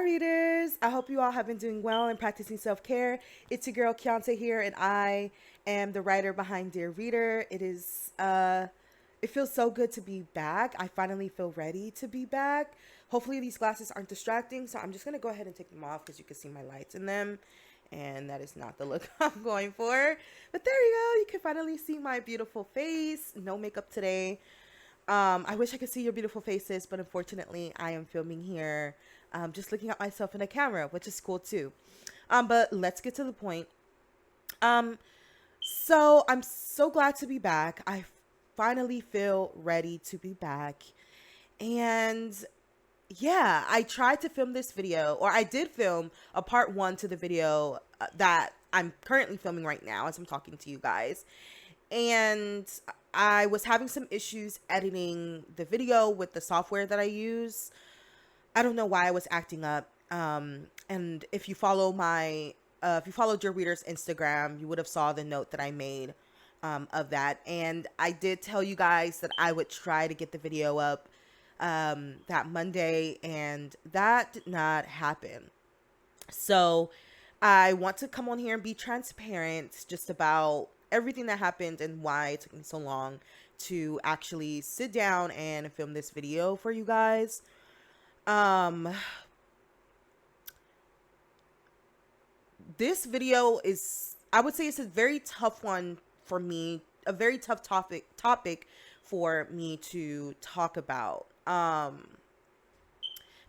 readers. I hope you all have been doing well and practicing self-care. It's your girl Keonta here, and I am the writer behind Dear Reader. It feels so good to be back. I finally feel ready to be back. Hopefully these glasses aren't distracting, so I'm just gonna go ahead and take them off because you can see my lights in them. And that is not the look I'm going for. But there you go. You can finally see my beautiful face. No makeup today. I wish I could see your beautiful faces, but unfortunately, I am filming here, just looking at myself in a camera, which is cool too. But let's get to the point. Um, so I'm so glad to be back. I finally feel ready to be back. And yeah, I tried to film this video, or I did film a part one to the video that I'm currently filming right now as I'm talking to you guys. And I was having some issues editing the video with the software that I use. I don't know why I was acting up. And if you follow if you followed your reader's Instagram, you would have saw the note that I made of that. And I did tell you guys that I would try to get the video up that Monday, and that did not happen. So I want to come on here and be transparent just about everything that happened and why it took me so long to actually sit down and film this video for you guys. Um, this video is, I would say it's a very tough one for me, a very tough topic for me to talk about.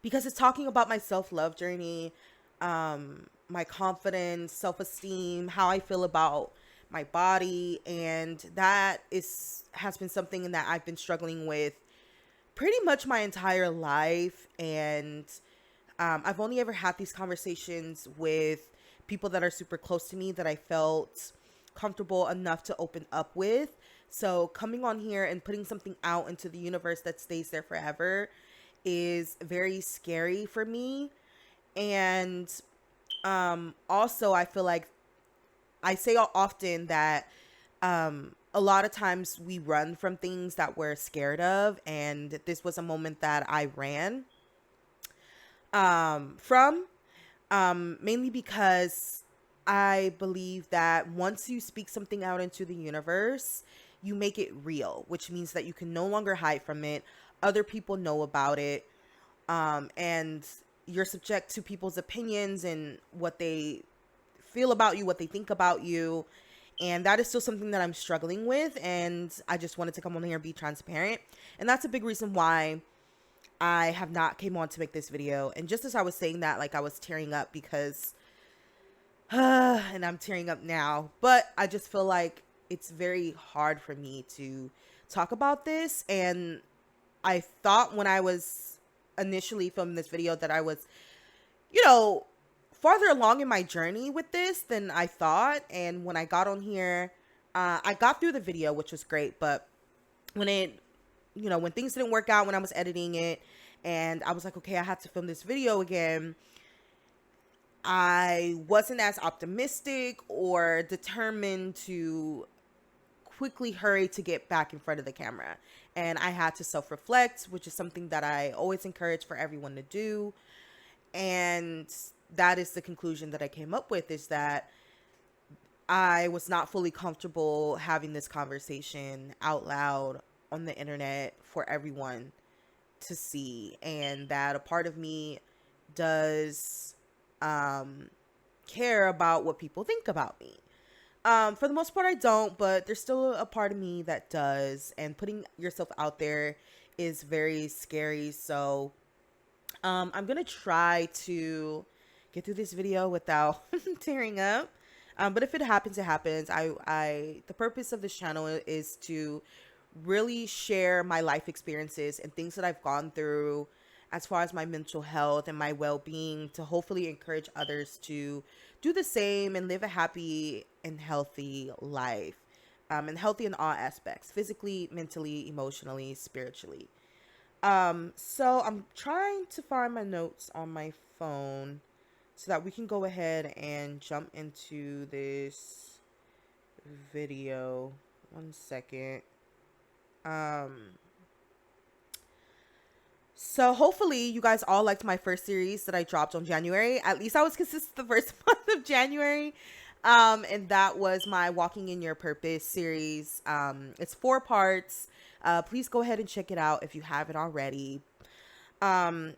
Because it's talking about my self-love journey, my confidence, self-esteem, how I feel about my body, and that has been something that I've been struggling with pretty much my entire life. And I've only ever had these conversations with people that are super close to me that I felt comfortable enough to open up with. So coming on here and putting something out into the universe that stays there forever is very scary for me. And also, I feel like I say often that a lot of times we run from things that we're scared of, and this was a moment that I ran from, mainly because I believe that once you speak something out into the universe, you make it real, which means that you can no longer hide from it. Other people know about it, and you're subject to people's opinions and what they feel about you, what they think about you. And that is still something that I'm struggling with. And I just wanted to come on here and be transparent. And that's a big reason why I have not came on to make this video. And just as I was saying that, like, I was tearing up because, and I'm tearing up now, but I just feel like it's very hard for me to talk about this. And I thought when I was initially filming this video that I was, farther along in my journey with this than I thought. And when I got on here, I got through the video, which was great. But when when things didn't work out when I was editing it, and I was like, okay, I have to film this video again, I wasn't as optimistic or determined to quickly hurry to get back in front of the camera. And I had to self-reflect, which is something that I always encourage for everyone to do. And that is the conclusion that I came up with, is that I was not fully comfortable having this conversation out loud on the internet for everyone to see, and that a part of me does care about what people think about me. For the most part, I don't, but there's still a part of me that does, and putting yourself out there is very scary. So I'm gonna try to get through this video without tearing up. But if it happens, it happens. The purpose of this channel is to really share my life experiences and things that I've gone through as far as my mental health and my well-being, to hopefully encourage others to do the same and live a happy and healthy life. And healthy in all aspects: physically, mentally, emotionally, spiritually. So I'm trying to find my notes on my phone so that we can go ahead and jump into this video. 1 second. So hopefully you guys all liked my first series that I dropped on January. At least I was consistent the first month of January. And that was my Walking in Your Purpose series. It's 4 parts. Please go ahead and check it out if you haven't already. Um,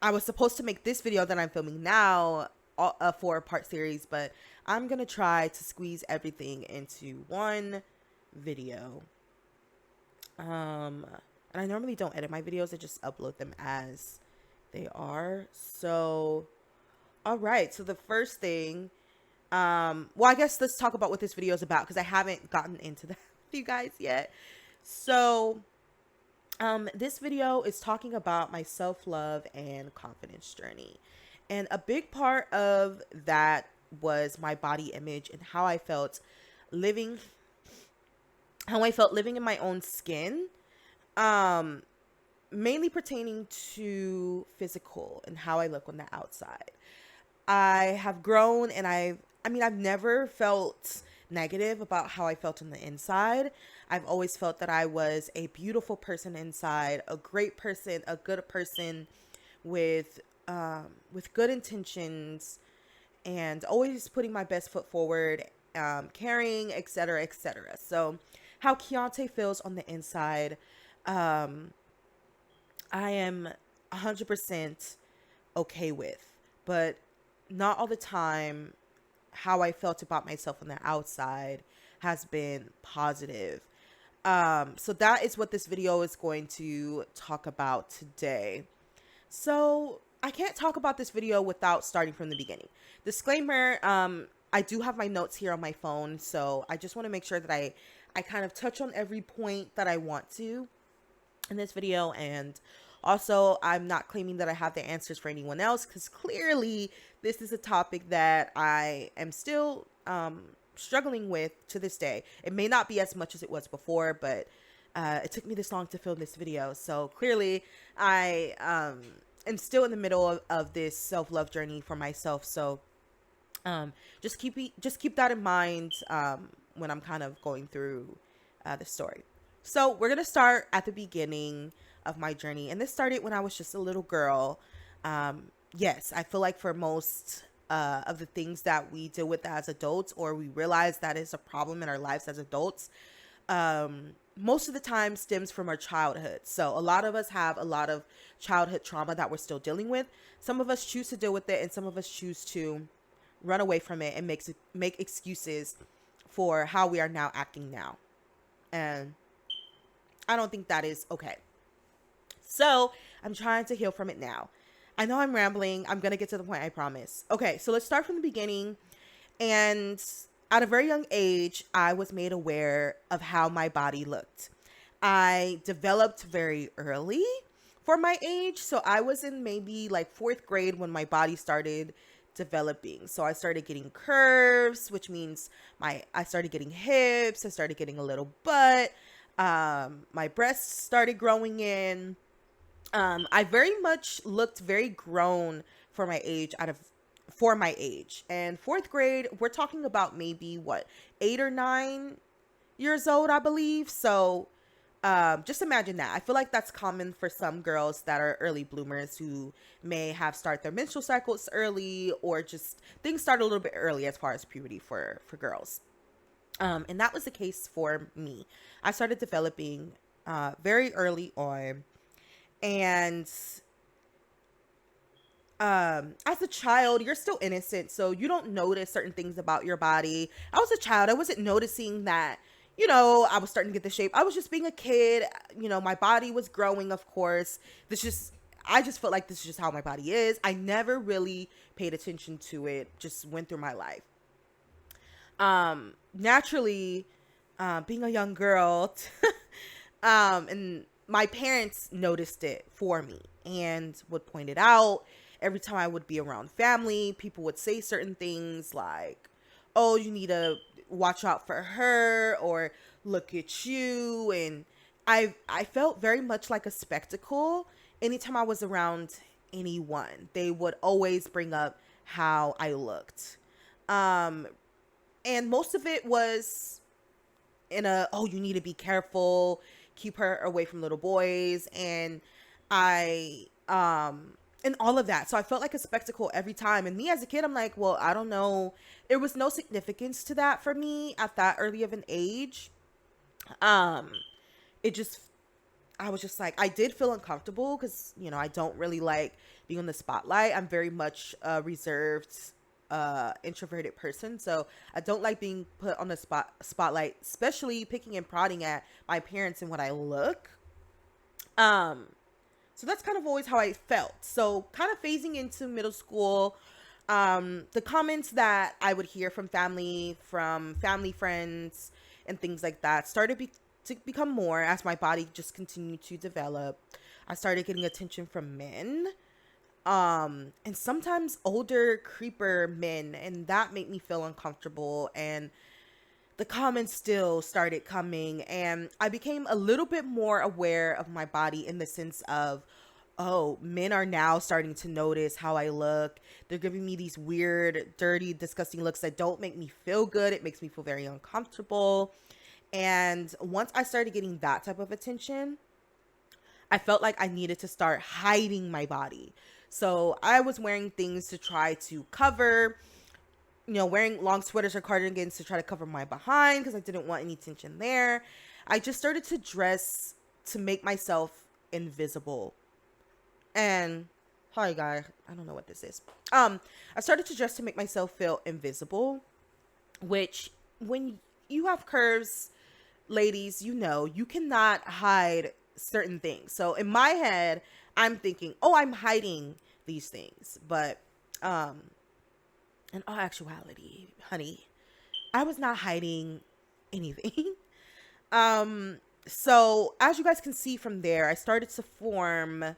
I was supposed to make this video that I'm filming now a 4-part series, but I'm gonna try to squeeze everything into one video. And I normally don't edit my videos, I just upload them as they are. So, all right. So the first thing, well, I guess let's talk about what this video is about because I haven't gotten into that with you guys yet. So, this video is talking about my self-love and confidence journey. And a big part of that was my body image and living, how I felt living in my own skin. Um, Mainly pertaining to physical and how I look on the outside. I have grown and I've never felt negative about how I felt on the inside. I've always felt that I was a beautiful person inside, a great person, a good person with good intentions and always putting my best foot forward, caring, etc., etc. So, how Keontae feels on the inside, um, I am 100% okay with, but not all the time how I felt about myself on the outside has been positive. So that is what this video is going to talk about today. So I can't talk about this video without starting from the beginning. Disclaimer, I do have my notes here on my phone, so I just want to make sure that I kind of touch on every point that I want to in this video. And also, I'm not claiming that I have the answers for anyone else because clearly this is a topic that I am still struggling with to this day. It may not be as much as it was before, but it took me this long to film this video. So clearly I am still in the middle of this self-love journey for myself. So just keep that in mind when I'm kind of going through the story. So we're gonna start at the beginning of my journey, and this started when I was just a little girl. Yes, I feel like for most of the things that we deal with as adults, or we realize that is a problem in our lives as adults, most of the time stems from our childhood. So a lot of us have a lot of childhood trauma that we're still dealing with. Some of us choose to deal with it, and some of us choose to run away from it and make excuses for how we are now acting now. And I don't think that is okay. So I'm trying to heal from it now. I know I'm rambling. I'm going to get to the point, I promise. Okay, so let's start from the beginning. And at a very young age, I was made aware of how my body looked. I developed very early for my age. So I was in maybe like 4th grade when my body started developing. So I started getting curves, which means I started getting hips. I started getting a little butt. My breasts started growing in. I very much looked very grown for my age for my age. And 4th grade, we're talking about maybe what, 8 or 9 years old, I believe. So, just imagine that. I feel like that's common for some girls that are early bloomers who may have start their menstrual cycles early, or just things start a little bit early as far as puberty for girls. And that was the case for me. I started developing very early on. And as a child, you're still innocent, so you don't notice certain things about your body. I was a child. I wasn't noticing that, I was starting to get the shape. I was just being a kid. My body was growing, of course. I just felt like this is just how my body is. I never really paid attention to it. Just went through my life. Naturally, being a young girl, and my parents noticed it for me and would point it out. Every time I would be around family, people would say certain things like, oh, you need to watch out for her, or look at you. And I felt very much like a spectacle. Anytime I was around anyone, they would always bring up how I looked. And most of it was oh, you need to be careful, keep her away from little boys. And I and all of that. So I felt like a spectacle every time. And me as a kid, I'm like, well, I don't know. There was no significance to that for me at that early of an age. Um, it just I was just like, I did feel uncomfortable because, you know, I don't really like being on the spotlight. I'm very much a reserved, introverted person. So I don't like being put on the spotlight, especially picking and prodding at my parents and what I look. Um, so that's kind of always how I felt. So kind of phasing into middle school, the comments that I would hear from family friends, and things like that to become more as my body just continued to develop. I started getting attention from men, and sometimes older creeper men, and that made me feel uncomfortable. And the comments still started coming, and I became a little bit more aware of my body in the sense of, oh, men are now starting to notice how I look. They're giving me these weird, dirty, disgusting looks that don't make me feel good. It makes me feel very uncomfortable. And once I started getting that type of attention, I felt like I needed to start hiding my body. So I was wearing things to try to cover, you know, wearing long sweaters or cardigans to try to cover my behind because I didn't want any tension there. I just started to dress to make myself invisible. And hi guys, I don't know what this is. I started to dress to make myself feel invisible, which when you have curves, ladies, you know, you cannot hide certain things. So in my head, I'm thinking, "Oh, I'm hiding these things." But in all actuality, honey, I was not hiding anything. So as you guys can see from there, I started to form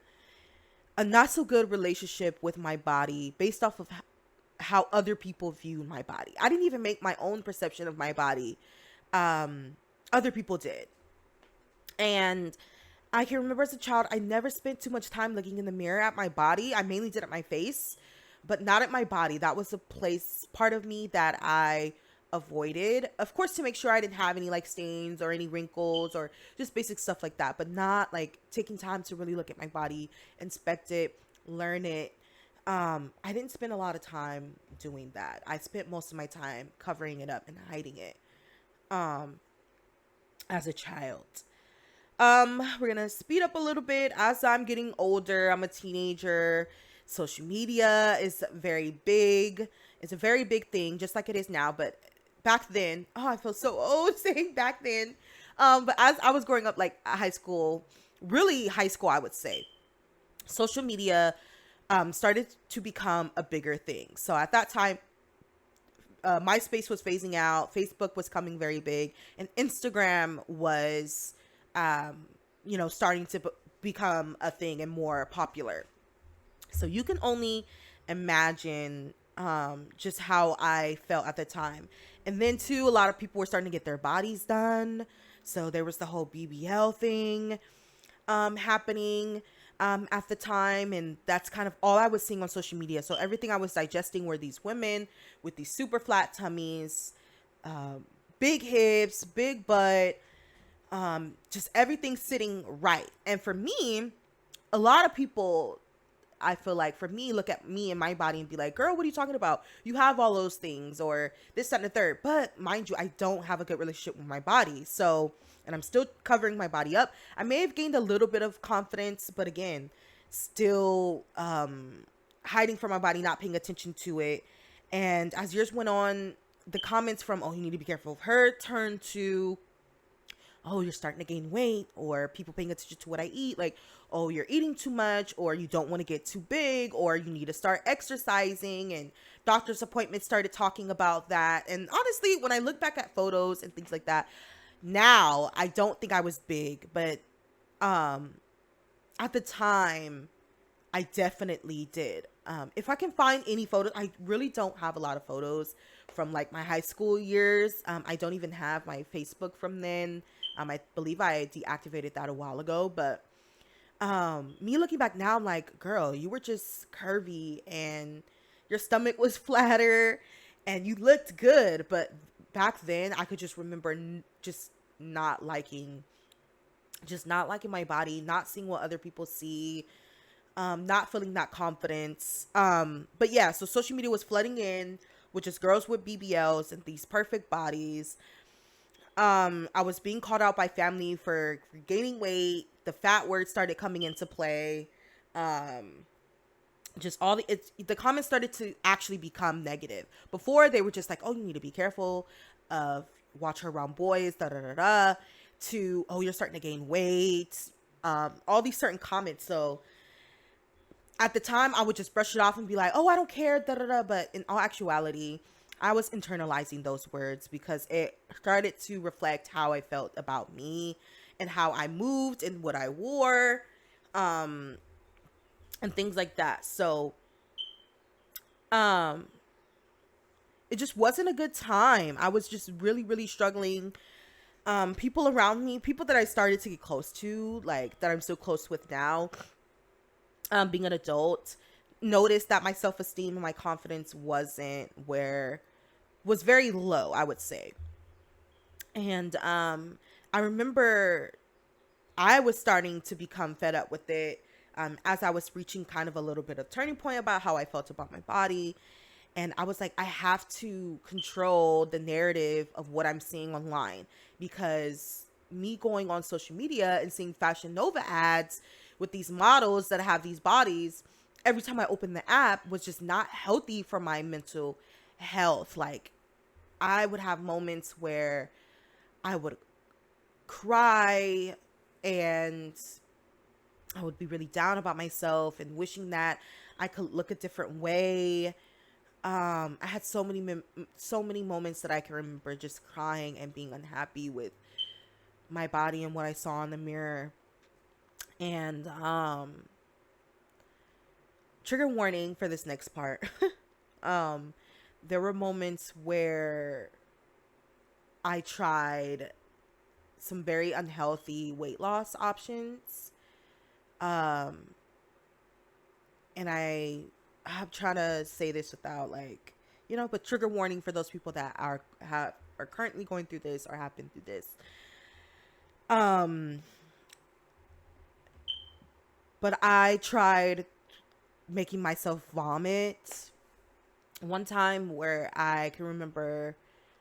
a not so good relationship with my body based off of how other people view my body. I didn't even make my own perception of my body. Other people did. And I can remember as a child, I never spent too much time looking in the mirror at my body. I mainly did at my face, but not at my body. That was a part of me that I avoided. Of course, to make sure I didn't have any like stains or any wrinkles or just basic stuff like that, but not like taking time to really look at my body, inspect it, learn it. I didn't spend a lot of time doing that. I spent most of my time covering it up and hiding it as a child. We're gonna speed up a little bit as I'm getting older. I'm a teenager. Social media is very big. It's a very big thing, just like it is now. But back then, oh, I feel so old saying back then. But as I was growing up, like high school, really high school, I would say, social media started to become a bigger thing. So at that time, MySpace was phasing out, Facebook was coming very big, and Instagram was, starting to become a thing and more popular. So you can only imagine just how I felt at the time. And then too, a lot of people were starting to get their bodies done. So there was the whole BBL thing happening at the time, and that's kind of all I was seeing on social media. So everything I was digesting were these women with these super flat tummies, big hips, big butt, just everything sitting right. And for me, a lot of people, I feel like for me, look at me and my body and be like, girl, what are you talking about? You have all those things or this, that, and the third. But mind you, I don't have a good relationship with my body. So, and I'm still covering my body up. I may have gained a little bit of confidence, but again, still hiding from my body, not paying attention to it. And as years went on, the comments from, oh, you need to be careful of her, turned to, oh, you're starting to gain weight, or people paying attention to what I eat, like, oh, you're eating too much, or you don't want to get too big, or you need to start exercising. And doctor's appointments started talking about that. And honestly, when I look back at photos and things like that, now I don't think I was big, but at the time, I definitely did. If I can find any photos, I really don't have a lot of photos from like my high school years. I don't even have my Facebook from then. I believe I deactivated that a while ago, but me looking back now, I'm like, girl, you were just curvy and your stomach was flatter and you looked good. But back then I could just remember just not liking just not liking my body, not seeing what other people see, not feeling that confidence. But yeah, so social media was flooding in with just girls with BBLs and these perfect bodies. I was being called out by family for gaining weight. The fat word started coming into play. Um, just all the comments started to actually become negative. Before they were just like, "Oh, you need to be careful of watch her around boys," da da da da. To, "Oh, you're starting to gain weight." All these certain comments. So at the time, I would just brush it off and be like, "Oh, I don't care," da da da. But in all actuality, I was internalizing those words because it started to reflect how I felt about me and how I moved and what I wore, um, and things like that. So, um, it just wasn't a good time. I was just really, really struggling. People around me, people that I started to get close to, like that I'm still close with now, being an adult, noticed that my self esteem and my confidence was very low, I would say. And I remember I was starting to become fed up with it, as I was reaching kind of a little bit of turning point about how I felt about my body. And I was like, I have to control the narrative of what I'm seeing online, because me going on social media and seeing Fashion Nova ads with these models that have these bodies every time I open the app was just not healthy for my mental health. Like, I would have moments where I would cry and I would be really down about myself and wishing that I could look a different way. I had so many moments that I can remember just crying and being unhappy with my body and what I saw in the mirror. And trigger warning for this next part. um there were moments where I tried some very unhealthy weight loss options. Um, and I'm trying to say this without, like, but trigger warning for those people that are currently going through this or have been through this. Um, but I tried making myself vomit one time where I can remember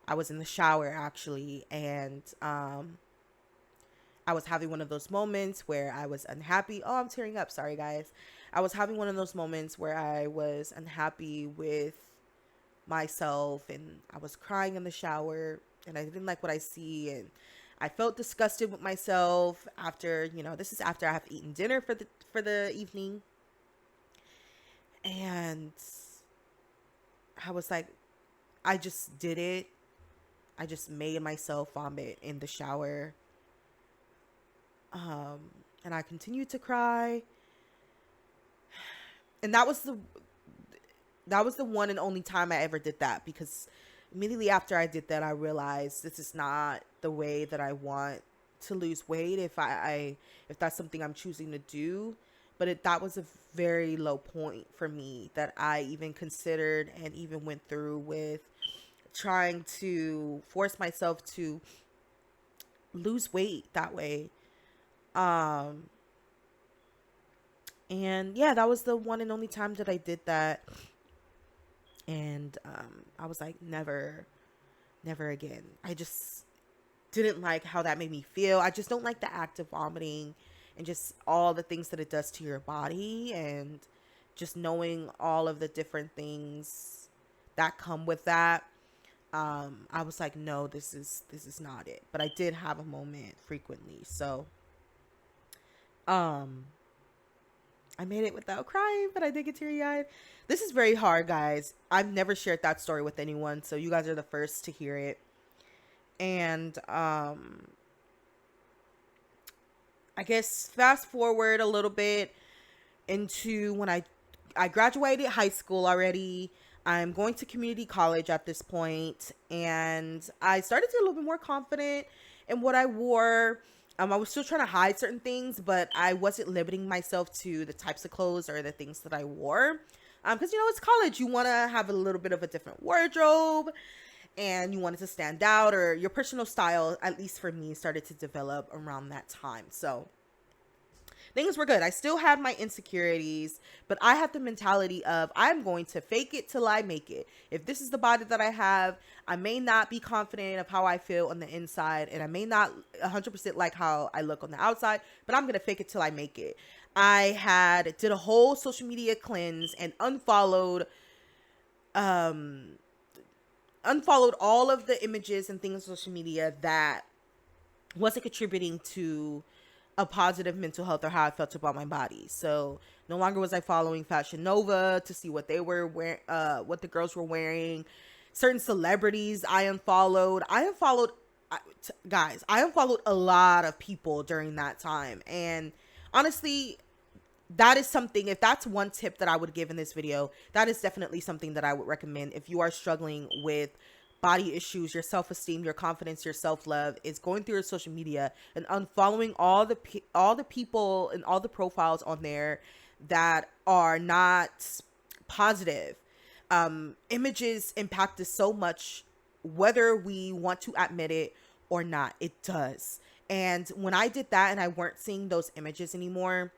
I was in the shower actually, and I was having one of those moments where I was unhappy. Oh, I'm tearing up. Sorry, guys. I was having one of those moments where I was unhappy with myself and I was crying in the shower and I didn't like what I see, and I felt disgusted with myself after, this is after I have eaten dinner for the evening. And I was like, I just did it. I just made myself vomit in the shower. Um, and I continued to cry. And that was the one and only time I ever did that, because immediately after I did that, I realized this is not the way that I want to lose weight if that's something I'm choosing to do. But that was a very low point for me that I even considered and even went through with trying to force myself to lose weight that way. Um, and yeah, that was the one and only time that I did that. And I was like, never, never again. I just didn't like how that made me feel. I just don't like the act of vomiting and just all the things that it does to your body, and just knowing all of the different things that come with that. I was like, no, this is not it. But I did have a moment frequently. So um I made it without crying, but I did get teary eyed. This is very hard, guys. I've never shared that story with anyone, so you guys are the first to hear it. And I guess fast forward a little bit into when I graduated high school already. I'm going to community college at this point, and I started to get a little bit more confident in what I wore. I was still trying to hide certain things, but I wasn't limiting myself to the types of clothes or the things that I wore. Because it's college, you want to have a little bit of a different wardrobe, and you wanted to stand out, or your personal style, at least for me, started to develop around that time. So things were good. I still had my insecurities, but I had the mentality of I'm going to fake it till I make it. If this is the body that I have, I may not be confident of how I feel on the inside, and I may not 100% like how I look on the outside, but I'm going to fake it till I make it. I had did a whole social media cleanse and um unfollowed all of the images and things on social media that wasn't contributing to a positive mental health or how I felt about my body. So no longer was I following Fashion Nova to see what they were wearing, what the girls were wearing. Certain celebrities I unfollowed. Guys, I unfollowed a lot of people during that time. And honestly, that is something, if that's one tip that I would give in this video, that is definitely something that I would recommend if you are struggling with body issues, your self-esteem, your confidence, your self-love, is going through your social media and unfollowing all the people and all the profiles on there that are not positive. Images impact us so much, whether we want to admit it or not. It does. And when I did that and I weren't seeing those images anymore,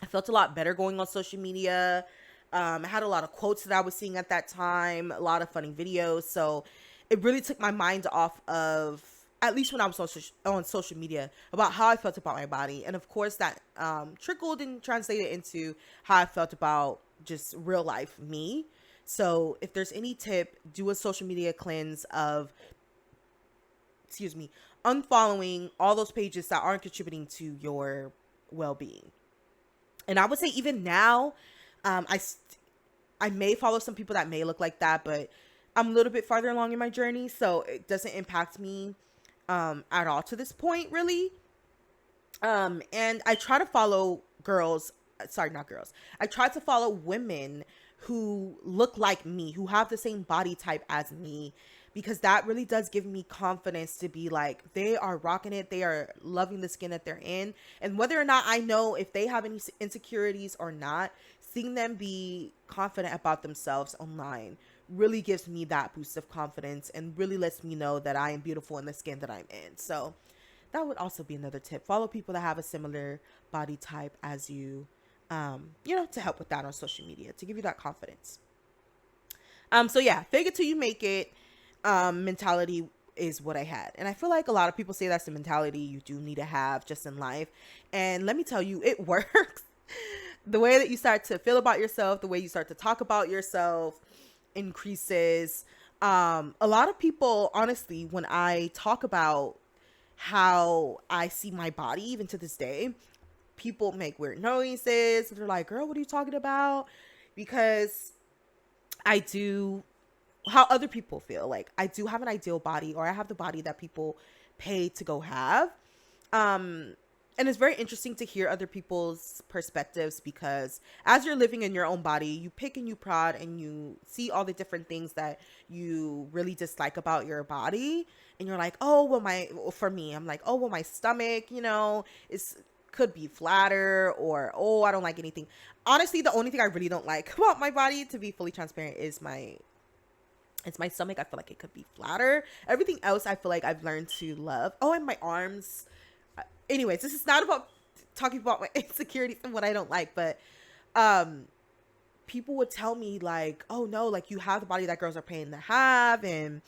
I felt a lot better going on social media. I had a lot of quotes that I was seeing at that time, a lot of funny videos. So it really took my mind off of, at least when I was on social media, about how I felt about my body. And of course that trickled and translated into how I felt about just real life me. So if there's any tip, do a social media cleanse of, unfollowing all those pages that aren't contributing to your well-being. And I would say even now, I may follow some people that may look like that, but I'm a little bit farther along in my journey, so it doesn't impact me at all to this point, really. And I try to follow not girls. I try to follow women who look like me, who have the same body type as me, because that really does give me confidence to be like, they are rocking it. They are loving the skin that they're in. And whether or not I know if they have any insecurities or not, seeing them be confident about themselves online really gives me that boost of confidence and really lets me know that I am beautiful in the skin that I'm in. So that would also be another tip. Follow people that have a similar body type as you, to help with that on social media, to give you that confidence. So yeah, fake it till you make it. Mentality is what I had. And I feel like a lot of people say that's the mentality you do need to have just in life. And let me tell you, it works. The way that you start to feel about yourself, the way you start to talk about yourself increases. A lot of people, honestly, when I talk about how I see my body, even to this day, people make weird noises. They're like, girl, what are you talking about? Because I do how other people feel. Like, I do have an ideal body, or I have the body that people pay to go have. And it's very interesting to hear other people's perspectives, because as you're living in your own body, you pick and you prod and you see all the different things that you really dislike about your body. And you're like, oh, well, for me, I'm like, oh, well, my stomach, could be flatter, or, oh, I don't like anything. Honestly, the only thing I really don't like about my body, to be fully transparent, is my stomach. I feel like it could be flatter. Everything else I feel like I've learned to love. Oh, and my arms. Anyways, this is not about talking about my insecurities and what I don't like, but people would tell me like, oh no, like, you have the body that girls are paying to have, and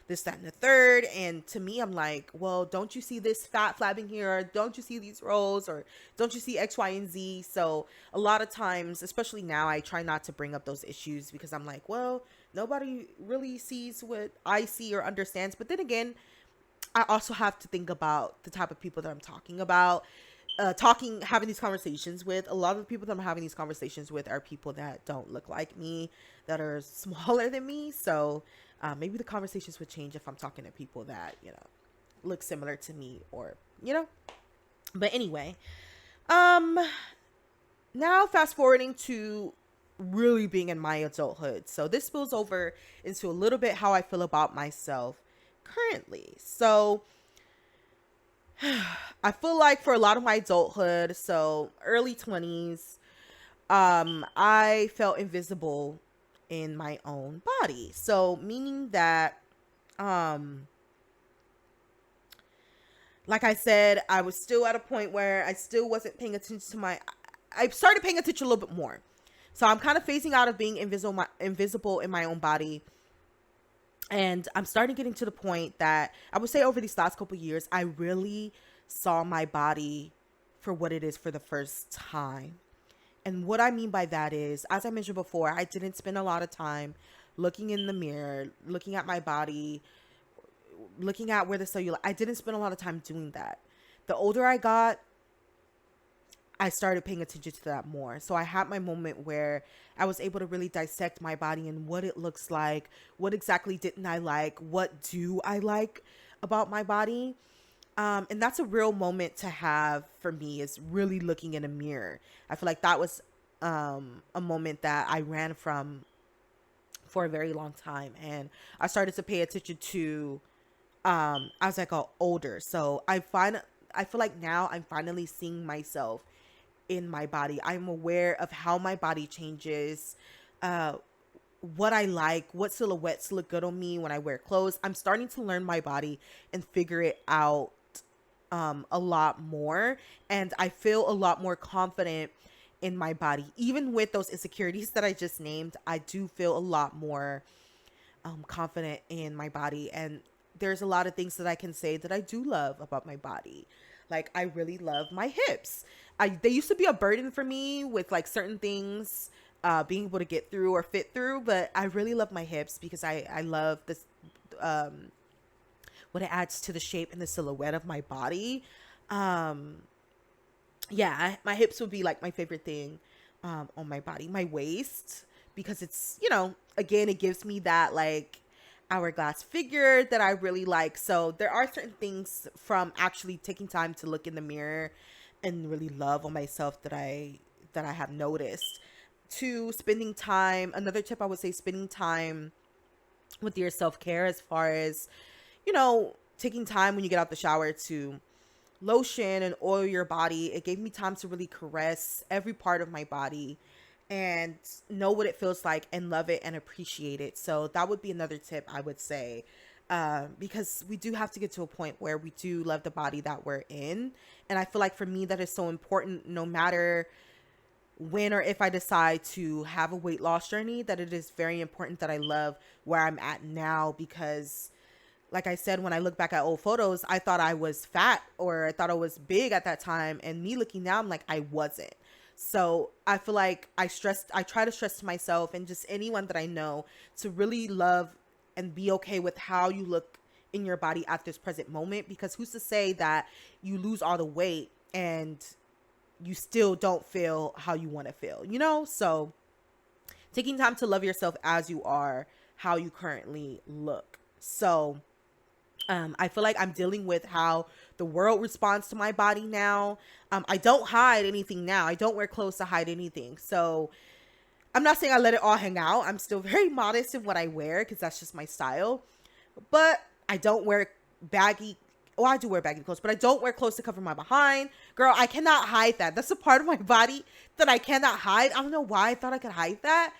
this, that, and the third. And to me, I'm like, well, don't you see this fat flabbing here? Or don't you see these rolls? Or don't you see X, Y, and Z? So a lot of times, especially now, I try not to bring up those issues, because I'm like, well, nobody really sees what I see or understands. But then again, I also have to think about the type of people that I'm talking about, having these conversations with. A lot of the people that I'm having these conversations with are people that don't look like me, that are smaller than me. So maybe the conversations would change if I'm talking to people that, look similar to me, or, but anyway, now fast forwarding to really being in my adulthood. So this spills over into a little bit how I feel about myself currently. So I feel like for a lot of my adulthood, so early 20s, I felt invisible in my own body. So meaning that Um, like I said, I was still at a point where I still wasn't paying attention to I started paying attention a little bit more. So I'm kind of phasing out of being invisible in my own body. And I'm starting getting to the point that I would say over these last couple years, I really saw my body for what it is for the first time. And what I mean by that is, as I mentioned before, I didn't spend a lot of time looking in the mirror, looking at my body, looking at where the cellulite. I didn't spend a lot of time doing that. The older I got, I started paying attention to that more. So I had my moment where I was able to really dissect my body and what it looks like, what exactly didn't I like, what do I like about my body. And that's a real moment to have for me, is really looking in a mirror. I feel like that was a moment that I ran from for a very long time. And I started to pay attention to as I got older. So I feel like now I'm finally seeing myself in my body. I'm aware of how my body changes, uh, what I like, what silhouettes look good on me when I wear clothes. I'm starting to learn my body and figure it out a lot more. And I feel a lot more confident in my body. Even with those insecurities that I just named, I do feel a lot more confident in my body. And there's a lot of things that I can say that I do love about my body. Like, I really love my hips. They used to be a burden for me with like certain things being able to get through or fit through, but I really love my hips because I love this, what it adds to the shape and the silhouette of my body. Um, yeah, my hips would be like my favorite thing on my body. My waist, because it's, again, it gives me that like hourglass figure that I really like. So there are certain things from actually taking time to look in the mirror and really love on myself that I have noticed, to spending time. Another tip I would say, spending time with your self-care, as far as, taking time when you get out the shower to lotion and oil your body. It gave me time to really caress every part of my body and know what it feels like and love it and appreciate it. So that would be another tip I would say, because we do have to get to a point where we do love the body that we're in. And I feel like for me, that is so important, no matter when or if I decide to have a weight loss journey, that it is very important that I love where I'm at now. Because like I said, when I look back at old photos, I thought I was fat or I thought I was big at that time. And me looking now, I'm like, I wasn't. So I feel like I try to stress to myself and just anyone that I know to really love and be okay with how you look in your body at this present moment. Because who's to say that you lose all the weight and you still don't feel how you want to feel? So taking time to love yourself as you are, how you currently look. So I feel like I'm dealing with how the world responds to my body now. I don't hide anything now. I don't wear clothes to hide anything. So I'm not saying I let it all hang out. I'm still very modest in what I wear because that's just my style. But I don't wear baggy. Well, I do wear baggy clothes, but I don't wear clothes to cover my behind. Girl, I cannot hide that. That's a part of my body that I cannot hide. I don't know why I thought I could hide that,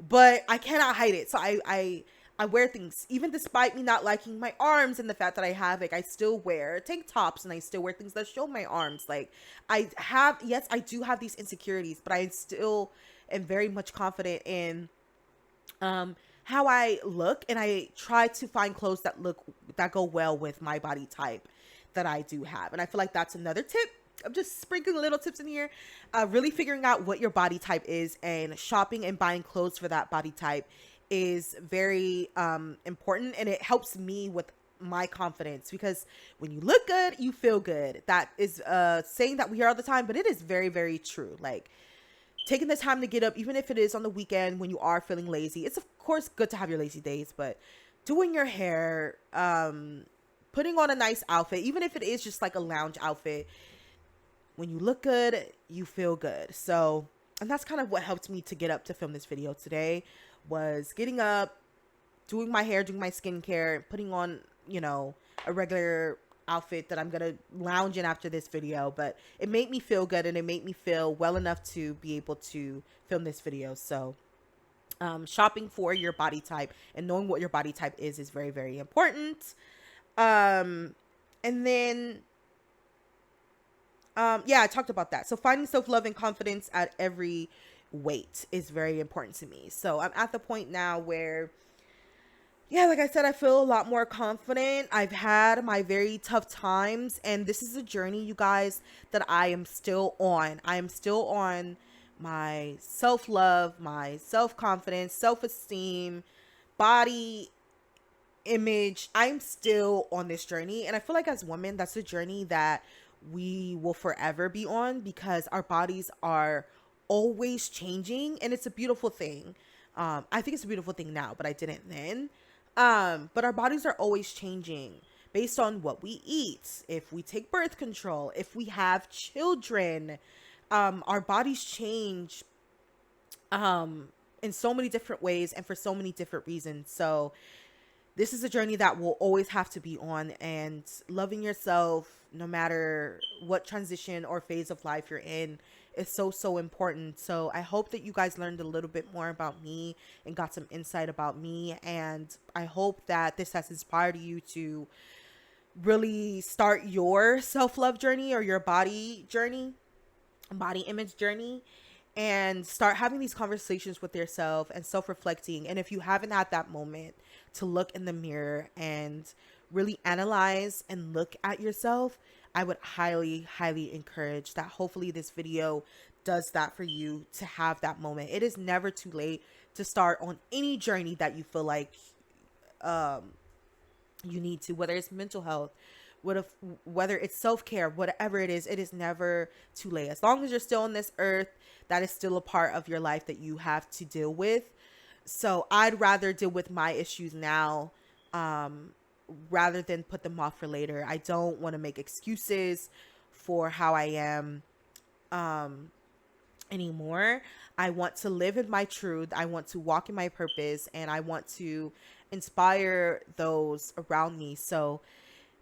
but I cannot hide it. So I wear things, even despite me not liking my arms and the fact that I have, like, I still wear tank tops and I still wear things that show my arms. Like, yes, I do have these insecurities, but I still am very much confident in how I look, and I try to find clothes that go well with my body type that I do have. And I feel like that's another tip. I'm just sprinkling little tips in here. Really figuring out what your body type is and shopping and buying clothes for that body type is very important, and it helps me with my confidence, because when you look good, you feel good. That is a saying that we hear all the time, but it is very, very true. Like, taking the time to get up, even if it is on the weekend when you are feeling lazy. It's of course good to have your lazy days, but doing your hair, putting on a nice outfit, even if it is just like a lounge outfit, when you look good, you feel good. So, and that's kind of what helped me to get up to film this video today, was getting up, doing my hair, doing my skincare, putting on, a regular outfit that I'm gonna lounge in after this video. But it made me feel good, and it made me feel well enough to be able to film this video. So Shopping for your body type and knowing what your body type is very, very important. And then yeah, I talked about that. So finding self-love and confidence at every weight is very important to me. So I'm at the point now where, yeah, like I said, I feel a lot more confident. I've had my very tough times, and this is a journey, you guys, that I am still on. I am still on my self-love, my self-confidence, self-esteem, body image. I'm still on this journey, and I feel like as women, that's a journey that we will forever be on, because our bodies are always changing, and it's a beautiful thing. I think it's a beautiful thing now, but I didn't then. But our bodies are always changing based on what we eat, if we take birth control, if we have children. Our bodies change in so many different ways and for so many different reasons. So this is a journey that will always have to be on, and loving yourself no matter what transition or phase of life you're in is so, so important. So I hope that you guys learned a little bit more about me and got some insight about me, and I hope that this has inspired you to really start your self-love journey or your body image journey, and start having these conversations with yourself and self-reflecting. And if you haven't had that moment to look in the mirror and really analyze and look at yourself, I would highly, highly encourage that. Hopefully this video does that for you, to have that moment. It is never too late to start on any journey that you feel like you need to, whether it's mental health, whether it's self-care, whatever it is never too late. As long as you're still on this earth, that is still a part of your life that you have to deal with. So I'd rather deal with my issues now, rather than put them off for later. I don't want to make excuses for how I am anymore. I want to live in my truth. I want to walk in my purpose, and I want to inspire those around me. So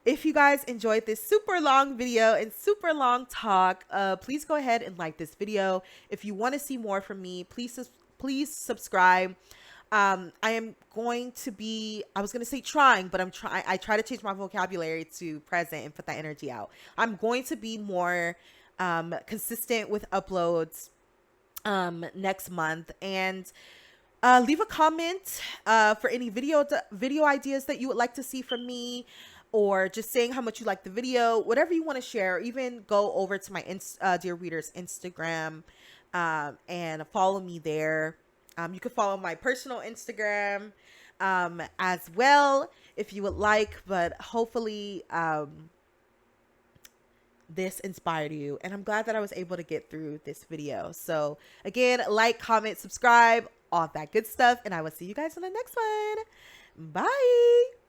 if you guys enjoyed this super long video and super long talk, please go ahead and like this video. If you want to see more from me, please subscribe. I am going to be, I was going to say trying, but I try to change my vocabulary to present and put that energy out. I'm going to be more consistent with uploads next month, and leave a comment for any video ideas that you would like to see from me, or just saying how much you like the video, whatever you want to share. Or even go over to my Dear Readers Instagram and follow me there. You can follow my personal Instagram as well if you would like, but hopefully this inspired you, and I'm glad that I was able to get through this video. So again, like, comment, subscribe, all that good stuff, and I will see you guys in the next one. Bye.